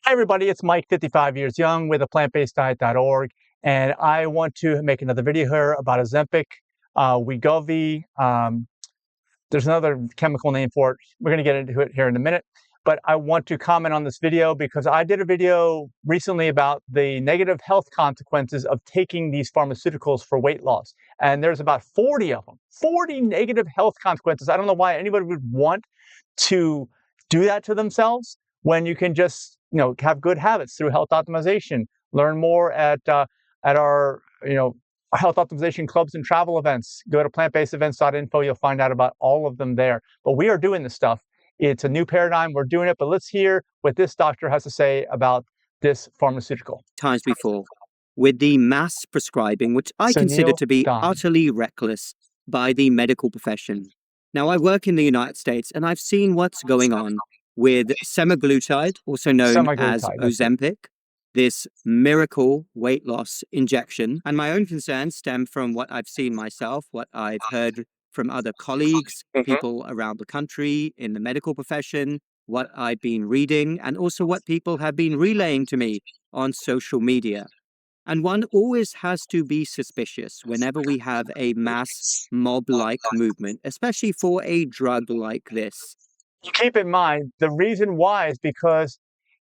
Hi, everybody. It's Mike, 55 years young, with aPlantBasedDiet.org, and I want to make another video here about Ozempic, Wegovy. There's another chemical name for it. We're going to get into it here in a minute, but I want to comment on this video because I did a video recently about the negative health consequences of taking these pharmaceuticals for weight loss, and there's about 40 of them, 40 negative health consequences. I don't know why anybody would want to do that to themselves when you can just have good habits through health optimization. Learn more at our health optimization clubs and travel events. Go to plantbasedevents.info. You'll find out about all of them there. But we are doing this stuff. It's a new paradigm. We're doing it. But let's hear what this doctor has to say about this pharmaceutical. Times before with the mass prescribing, which I consider to be utterly reckless by the medical profession. Now, I work in the United States, and I've seen what's going on with semaglutide, also known as Ozempic, this miracle weight loss injection. And my own concerns stem from what I've seen myself, what I've heard from other colleagues, people around the country in the medical profession, what I've been reading, and also what people have been relaying to me on social media. And one always has to be suspicious whenever we have a mass mob-like movement, especially for a drug like this. Keep in mind, the reason why is because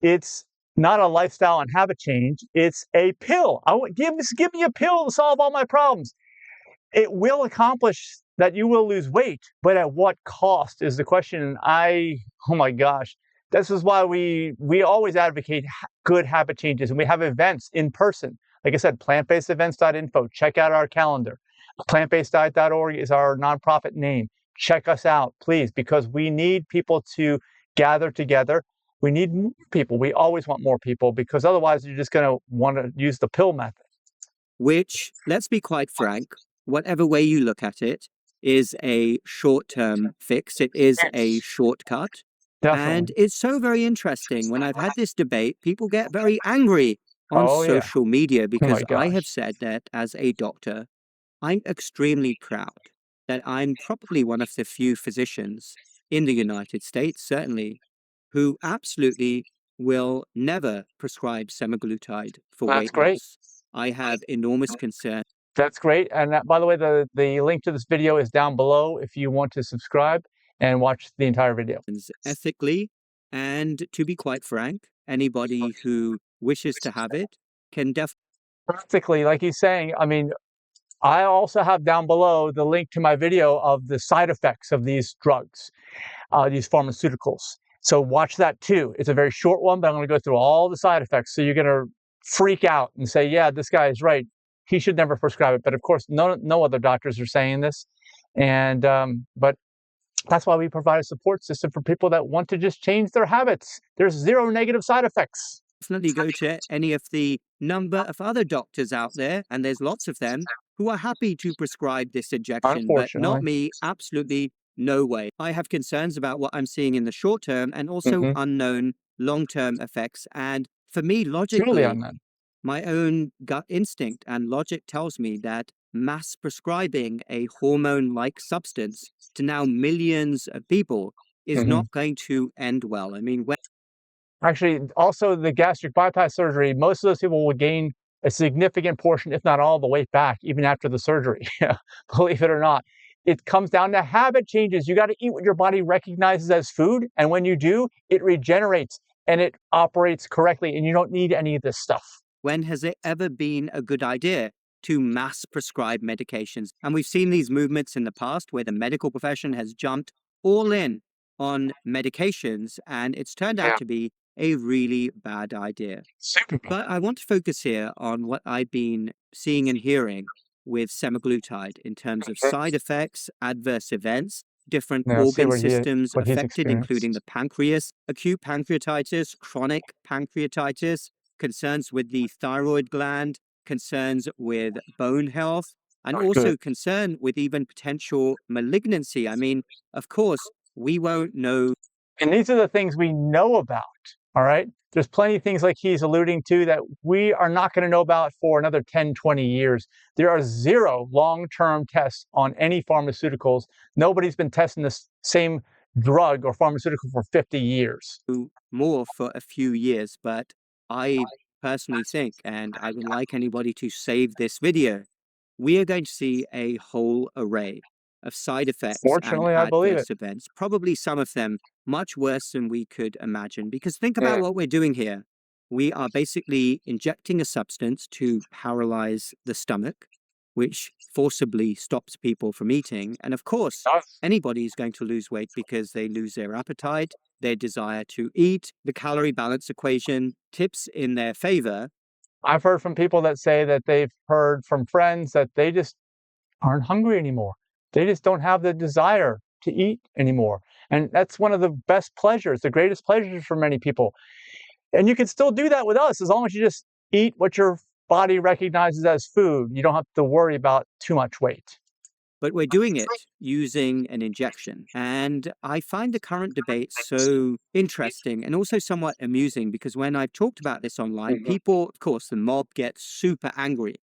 it's not a lifestyle and habit change. It's a pill. Give me a pill to solve all my problems. It will accomplish that you will lose weight, but at what cost is the question. And oh my gosh, this is why we always advocate good habit changes, and we have events in person. Like I said, plantbasedevents.info. Check out our calendar. Plantbaseddiet.org is our nonprofit name. Check us out, please, because we need people to gather together. We need more people. We always want more people, because otherwise you're just going to want to use the pill method. Which, let's be quite frank, whatever way you look at it, is a short-term fix. It is a shortcut. Definitely. And it's so very interesting. When I've had this debate, people get very angry on social media because I have said that as a doctor, I'm extremely proud that I'm probably one of the few physicians in the United States, certainly, who absolutely will never prescribe semaglutide for weight loss. I have enormous concern. That's great. And by the way, the link to this video is down below if you want to subscribe and watch the entire video. Ethically, and to be quite frank, anybody who wishes to have it can definitely. Practically, like he's saying, I mean, I also have down below the link to my video of the side effects of these drugs, these pharmaceuticals. So watch that too. It's a very short one, but I'm going to go through all the side effects. So you're going to freak out and say, yeah, this guy is right. He should never prescribe it. But of course, no other doctors are saying this. And but that's why we provide a support system for people that want to just change their habits. There's zero negative side effects. Definitely go to any of the number of other doctors out there, and there's lots of them, who are happy to prescribe this injection, but not me. Absolutely no way. I have concerns about what I'm seeing in the short term and also unknown long-term effects. And for me, logically, my own gut instinct and logic tells me that mass prescribing a hormone-like substance to now millions of people is not going to end well. I mean, actually, also the gastric bypass surgery, most of those people will gain a significant portion, if not all the weight back, even after the surgery. Believe it or not. It comes down to habit changes. You got to eat what your body recognizes as food. And when you do, it regenerates and it operates correctly. And you don't need any of this stuff. When has it ever been a good idea to mass prescribe medications? And we've seen these movements in the past where the medical profession has jumped all in on medications, and it's turned out to be a really bad idea. But I want to focus here on what I've been seeing and hearing with semaglutide in terms of side effects, adverse events, different organ systems affected, including the pancreas, acute pancreatitis, chronic pancreatitis, concerns with the thyroid gland, concerns with bone health, and also concern with even potential malignancy. I mean, of course, we won't know. And these are the things we know about, all right? There's plenty of things like he's alluding to that we are not going to know about for another 10, 20 years. There are zero long-term tests on any pharmaceuticals. Nobody's been testing the same drug or pharmaceutical for 50 years. More for a few years, but I personally think, and I would like anybody to save this video, we are going to see a whole array of side effects and Fortunately, I believe it. adverse events, probably some of them much worse than we could imagine. Because think about what we're doing here. We are basically injecting a substance to paralyze the stomach, which forcibly stops people from eating. And of course, anybody is going to lose weight because they lose their appetite, their desire to eat. The calorie balance equation tips in their favor. I've heard from people that say that they've heard from friends that they just aren't hungry anymore. They just don't have the desire to eat anymore. And that's one of the best pleasures, the greatest pleasures for many people. And you can still do that with us as long as you just eat what your body recognizes as food. You don't have to worry about too much weight. But we're doing it using an injection. And I find the current debate so interesting and also somewhat amusing because when I've talked about this online, people, of course, the mob gets super angry.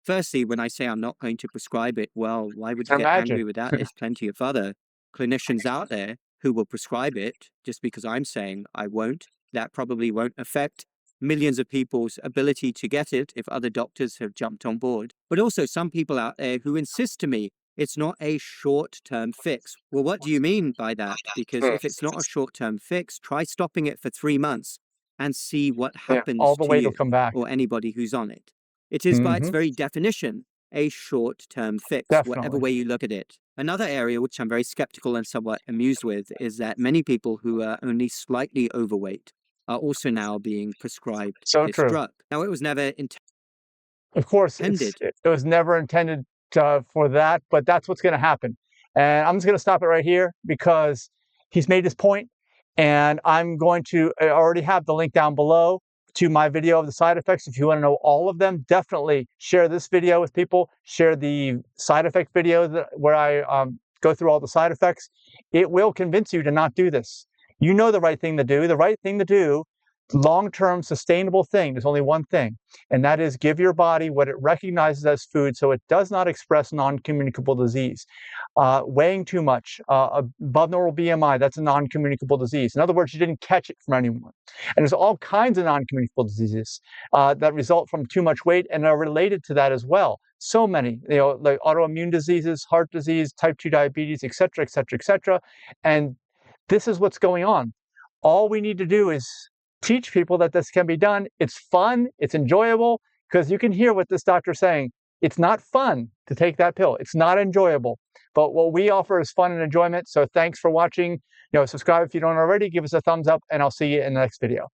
Firstly, when I say I'm not going to prescribe it, well, why would you get angry with that? There's plenty of other clinicians out there who will prescribe it just because I'm saying I won't. That probably won't affect millions of people's ability to get it if other doctors have jumped on board. But also some people out there who insist to me it's not a short-term fix. Well, what do you mean by that? Because if it's not a short-term fix, try stopping it for 3 months and see what happens all the to weight you will come back. or anybody who's on it. It is by its very definition a short-term fix, whatever way you look at it. Another area which I'm very skeptical and somewhat amused with is that many people who are only slightly overweight are also now being prescribed this drug. Now, it was never intended. Of course, it was never intended for that, but that's what's going to happen. And I'm just going to stop it right here because he's made his point, and I'm going to already have the link down below to my video of the side effects. If you want to know all of them, definitely share this video with people. Share the side effect video where I go through all the side effects. It will convince you to not do this. You know the right thing to do. The right thing to do, long-term sustainable thing, there's only one thing, and that is give your body what it recognizes as food so it does not express non-communicable disease. Weighing too much, above normal BMI, that's a non-communicable disease. In other words, you didn't catch it from anyone. And there's all kinds of non-communicable diseases that result from too much weight and are related to that as well. So many, like autoimmune diseases, heart disease, type 2 diabetes, et cetera, et cetera, et cetera. And this is what's going on. All we need to do is teach people that this can be done. It's fun, it's enjoyable, because you can hear what this doctor's saying. It's not fun to take that pill. It's not enjoyable. But what we offer is fun and enjoyment. So thanks for watching. Subscribe if you don't already. Give us a thumbs up, and I'll see you in the next video.